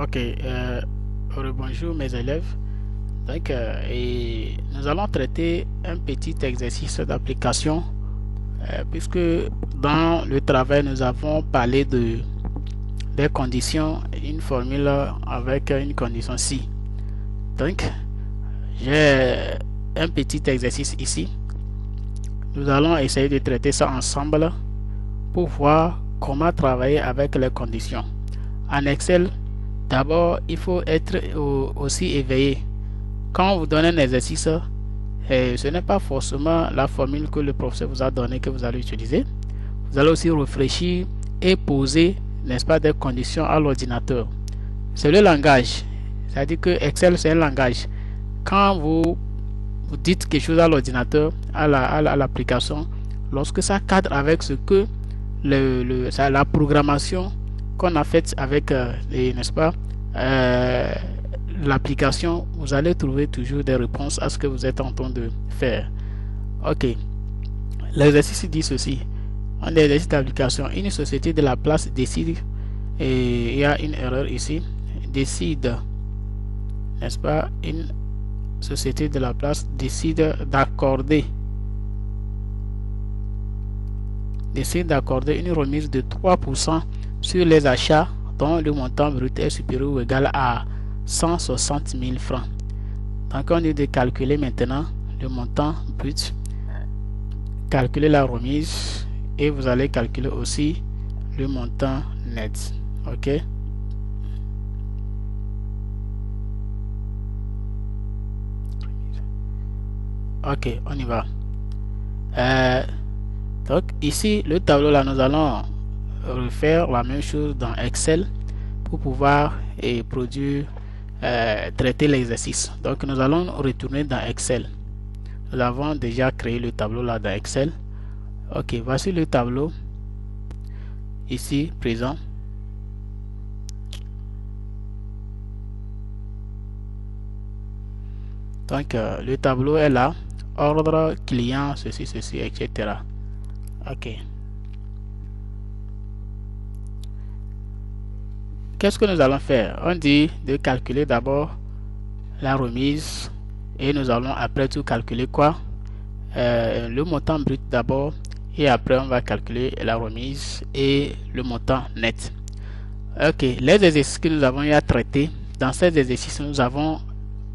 Ok, bonjour mes élèves. Et nous allons traiter un petit exercice d'application puisque dans le travail nous avons parlé des conditions, une formule avec une condition si. Donc, j'ai un petit exercice ici. Nous allons essayer de traiter ça ensemble pour voir comment travailler avec les conditions. En Excel, d'abord, il faut être aussi éveillé. Quand on vous donne un exercice, ce n'est pas forcément la formule que le professeur vous a donnée que vous allez utiliser. Vous allez aussi réfléchir et poser, n'est-ce pas, des conditions à l'ordinateur. C'est le langage. C'est-à-dire que Excel, c'est un langage. Quand vous dites quelque chose à l'ordinateur, à l'application, lorsque ça cadre avec ce que la programmation qu'on a faite avec, n'est-ce pas, l'application, vous allez trouver toujours des réponses à ce que vous êtes en train de faire. Ok. L'exercice dit ceci. On a l'exercice d'application. Une société de la place décide, et il y a une erreur ici, décide, n'est-ce pas, une société de la place décide d'accorder une remise de 3% sur les achats dont le montant brut est supérieur ou égal à 160 000 francs. Donc on dit de calculer maintenant le montant brut, calculer la remise et vous allez calculer aussi le montant net. Ok. Ok, on y va. Donc ici le tableau là, nous allons refaire la même chose dans Excel pour pouvoir produire, traiter l'exercice. Donc nous allons retourner dans Excel. Nous avons déjà créé le tableau là dans Excel. Ok, voici le tableau ici présent. Donc le tableau est là, ordre client, ceci, etc. Ok. Qu'est-ce que nous allons faire? On dit de calculer d'abord la remise et nous allons après tout calculer quoi? Le montant brut d'abord et après on va calculer la remise et le montant net. Ok, les exercices que nous avons eu à traiter, dans ces exercices nous avons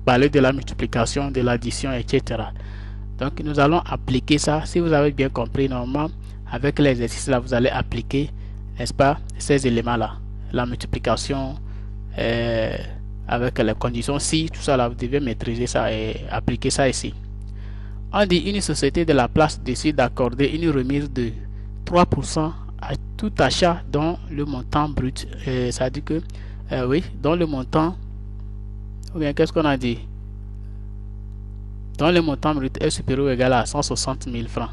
parlé de la multiplication, de l'addition, etc. Donc nous allons appliquer ça. Si vous avez bien compris, normalement avec l'exercice là vous allez appliquer, n'est-ce pas, ces éléments là, la multiplication avec les conditions si, tout ça là, vous devez maîtriser ça et appliquer ça ici. On dit une société de la place décide d'accorder une remise de 3% à tout achat dont le montant brut, ça dit que oui, dont le montant, ou bien qu'est-ce qu'on a dit, dont le montant brut est supérieur ou égal à 160 000 francs.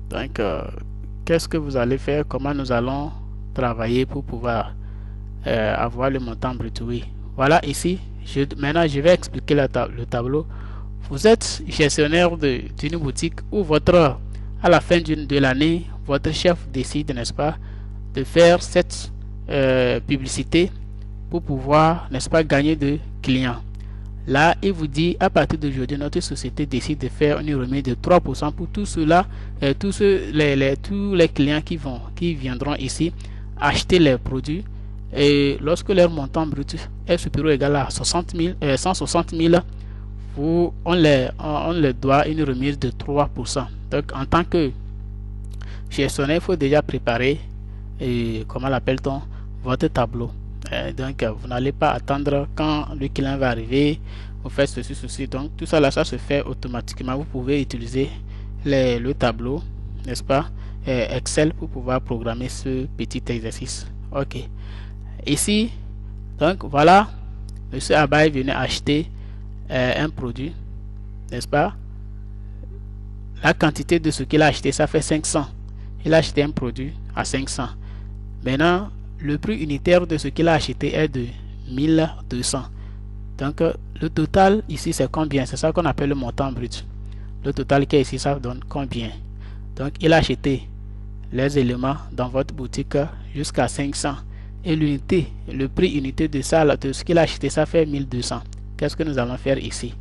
Donc qu'est-ce que vous allez faire? Comment nous allons travailler pour pouvoir avoir le montant brut? Oui, voilà ici. Maintenant je vais expliquer le tableau. Vous êtes gestionnaire d'une boutique où à la fin de l'année, votre chef décide, n'est-ce pas, de faire cette publicité pour pouvoir, n'est-ce pas, gagner de clients. Là, il vous dit, à partir d'aujourd'hui, notre société décide de faire une remise de 3% pour tout cela, tous les clients qui viendront ici acheter les produits. Et lorsque leur montant brut est supérieur ou égal à 160 000, on leur doit une remise de 3%. Donc en tant que gestionnaire, il faut déjà préparer, comment l'appelle-t-on, votre tableau. Donc vous n'allez pas attendre quand le client va arriver, vous faites ceci. Donc tout ça là, ça se fait automatiquement. Vous pouvez utiliser le tableau, n'est-ce pas, Excel pour pouvoir programmer ce petit exercice. Ok. Ici, donc voilà, monsieur Abay venait acheter un produit, n'est-ce pas? La quantité de ce qu'il a acheté, ça fait 500. Il a acheté un produit à 500. Maintenant, le prix unitaire de ce qu'il a acheté est de 1200. Donc, le total ici, c'est combien? C'est ça qu'on appelle le montant brut. Le total qui est ici, ça donne combien? Donc, il a acheté les éléments dans votre boutique jusqu'à 500. et l'unité, le prix unité de ça, de ce qu'il a acheté, ça fait 1200. Qu'est-ce que nous allons faire ici?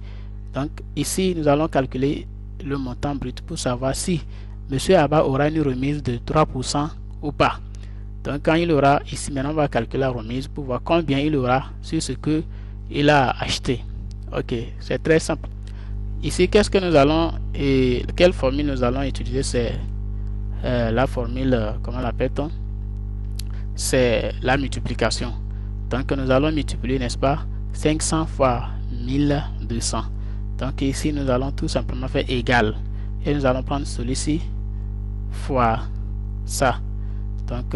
Donc ici, nous allons calculer le montant brut pour savoir si Monsieur Abba aura une remise de 3% ou pas. Donc quand il aura, ici maintenant on va calculer la remise pour voir combien il aura sur ce que il a acheté. Ok, c'est très simple. Ici, qu'est-ce que nous allons et quelle formule nous allons utiliser? C'est la formule, comment l'appelle-t-on? C'est la multiplication. Donc nous allons multiplier, n'est-ce pas, 500 fois 1200. Donc ici nous allons tout simplement faire égal et nous allons prendre celui-ci fois ça. Donc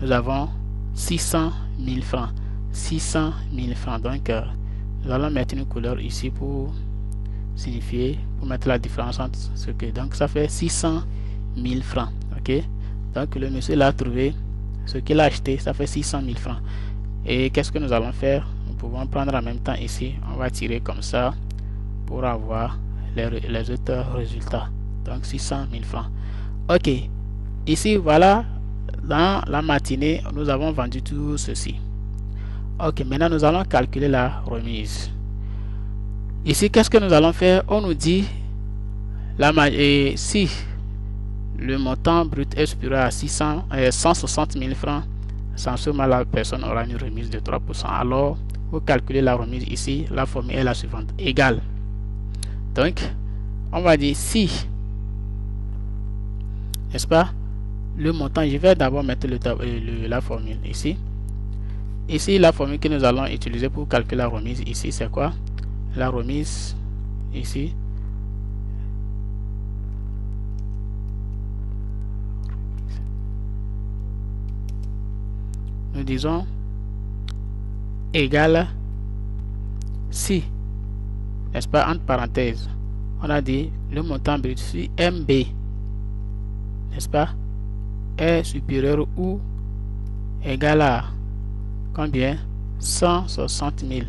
nous avons 600 000 francs. 600 000 francs. Donc nous allons mettre une couleur ici pour signifier, pour mettre la différence entre ce que. Donc ça fait 600 000 francs. Ok. Donc le monsieur l'a trouvé. Ce qu'il a acheté, ça fait 600 000 francs. Et qu'est-ce que nous allons faire? Nous pouvons prendre en même temps ici. On va tirer comme ça pour avoir les autres résultats. Donc 600 000 francs. Ok. Ici, voilà. Dans la matinée, nous avons vendu tout ceci. Ok. Maintenant, nous allons calculer la remise. Ici, qu'est-ce que nous allons faire? On nous dit si le montant brut est supérieur à 160 000 francs, sans ce moment la personne aura une remise de 3%. Alors, vous calculez la remise ici. La formule est la suivante. Égale. Donc, on va dire si, n'est-ce pas, le montant, je vais d'abord mettre la formule ici. Ici, la formule que nous allons utiliser pour calculer la remise ici, c'est quoi? La remise ici. Nous disons égal si, n'est-ce pas, entre parenthèses, on a dit le montant brut si MB, n'est-ce pas, est supérieur ou égal à combien? 160 000.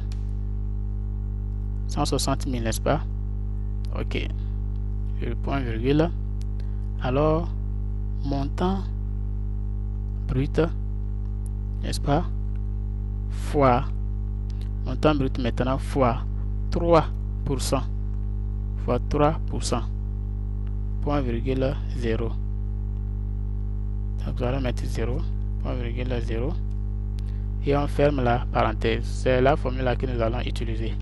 160 000, n'est-ce pas? Ok. Le point virgule. Alors, montant brut, n'est-ce pas, fois montant brut maintenant fois 3%, fois 3%, point virgule 0. Donc nous allons mettre 0, point virgule 0, et on ferme la parenthèse. C'est la formule là que nous allons utiliser.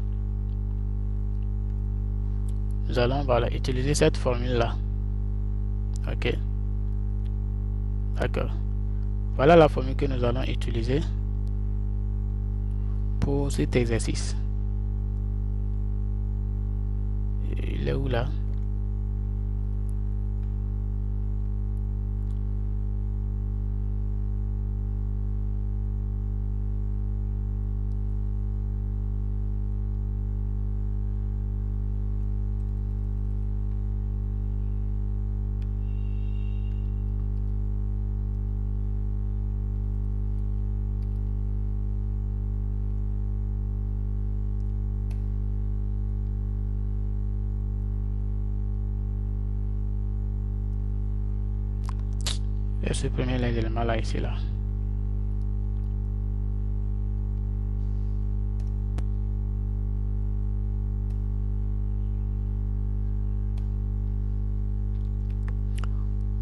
Nous allons utiliser cette formule là. Ok. D'accord. Voilà la formule que nous allons utiliser pour cet exercice. Il est où là? Je vais supprimer les éléments là, ici, là.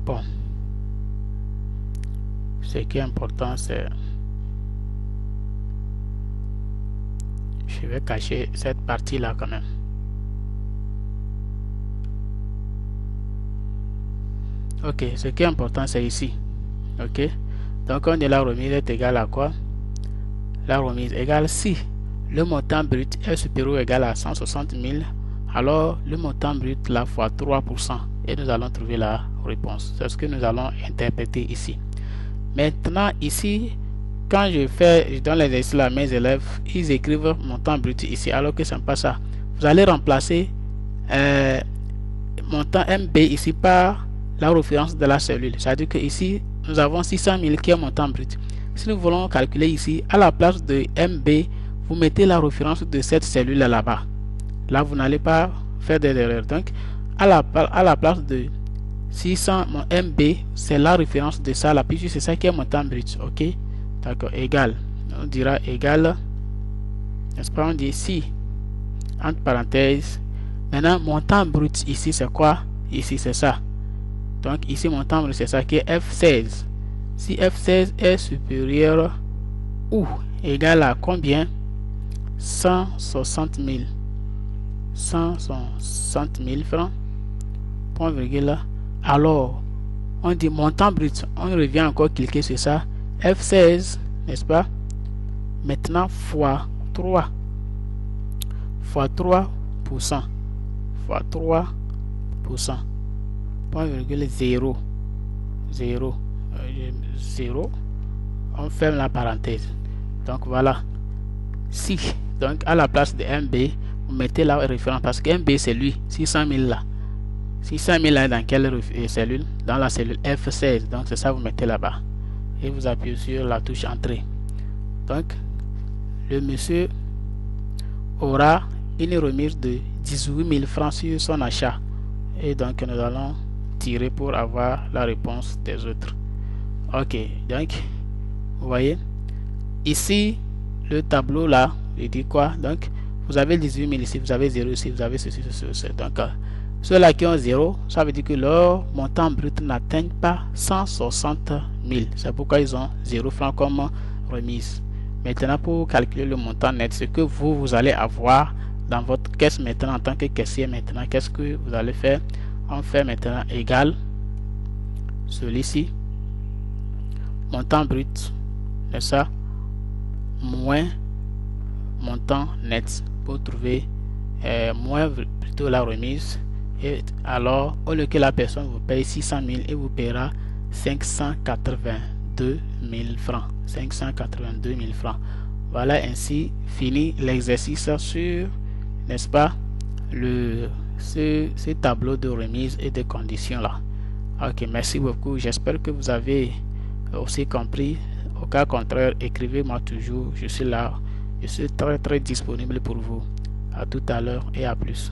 Bon. Ce qui est important, c'est... Je vais cacher cette partie là quand même. Ok, ce qui est important c'est ici. Ok, donc on dit la remise est égale à quoi? La remise égale si le montant brut est supérieur ou égal à 160 000, alors le montant brut la fois 3%, et nous allons trouver la réponse. C'est ce que nous allons interpréter ici. Maintenant ici, quand je donne l'exercice à mes élèves, ils écrivent montant brut ici, alors que ce n'est pas ça. Vous allez remplacer montant MB ici par la référence de la cellule. C'est-à-dire que ici, nous avons 600 000 qui est montant brut. Si nous voulons calculer ici, à la place de MB, vous mettez la référence de cette cellule là-bas. Là, vous n'allez pas faire des erreurs. Donc, à la place de 600 MB, c'est la référence de ça là, puisque c'est ça qui est montant brut. Ok. D'accord, égal. On dira égal, n'est-ce pas? On dit si, entre parenthèses. Maintenant, montant brut ici, c'est quoi? Ici, c'est ça. Donc, ici, montant brut, c'est ça qui est F16. Si F16 est supérieur ou égal à combien? 160 000. 160 000 francs. Point virgule. Alors, on dit montant brut. On revient encore cliquer sur ça. F16, n'est-ce pas? Maintenant, fois 3. Fois 3%. Fois 3%. Point virgule 0. 0. 0. On ferme la parenthèse. Donc, voilà. Si, donc, à la place de MB, vous mettez la référence parce que MB, c'est lui. 600 000 là. 600 000 là, dans quelle cellule? Dans la cellule F16. Donc, c'est ça, vous mettez là-bas. Et vous appuyez sur la touche entrée. Donc, le monsieur aura une remise de 18 000 francs sur son achat. Et donc, nous allons tirer pour avoir la réponse des autres. Ok, donc, vous voyez, ici, le tableau là, il dit quoi? Donc, vous avez 18 000 ici, vous avez 0 ici, vous avez ceci, ceci. Donc, ceux-là qui ont 0, ça veut dire que leur montant brut n'atteint pas 160 000. C'est pourquoi ils ont 0 francs comme remise. Maintenant, pour calculer le montant net, ce que vous allez avoir dans votre caisse maintenant en tant que caissier maintenant, qu'est-ce que vous allez faire? On fait maintenant égal celui-ci, montant brut, c'est ça, moins montant net pour trouver moins plutôt la remise. Et alors, au lieu que la personne vous paye 600 000, et vous paiera 582 000 francs. 582 000 francs. Voilà ainsi fini l'exercice sur, n'est-ce pas, ce tableau de remise et de conditions là. Ok, merci beaucoup. J'espère que vous avez aussi compris. Au cas contraire, écrivez-moi toujours. Je suis là. Je suis très disponible pour vous. À tout à l'heure et à plus.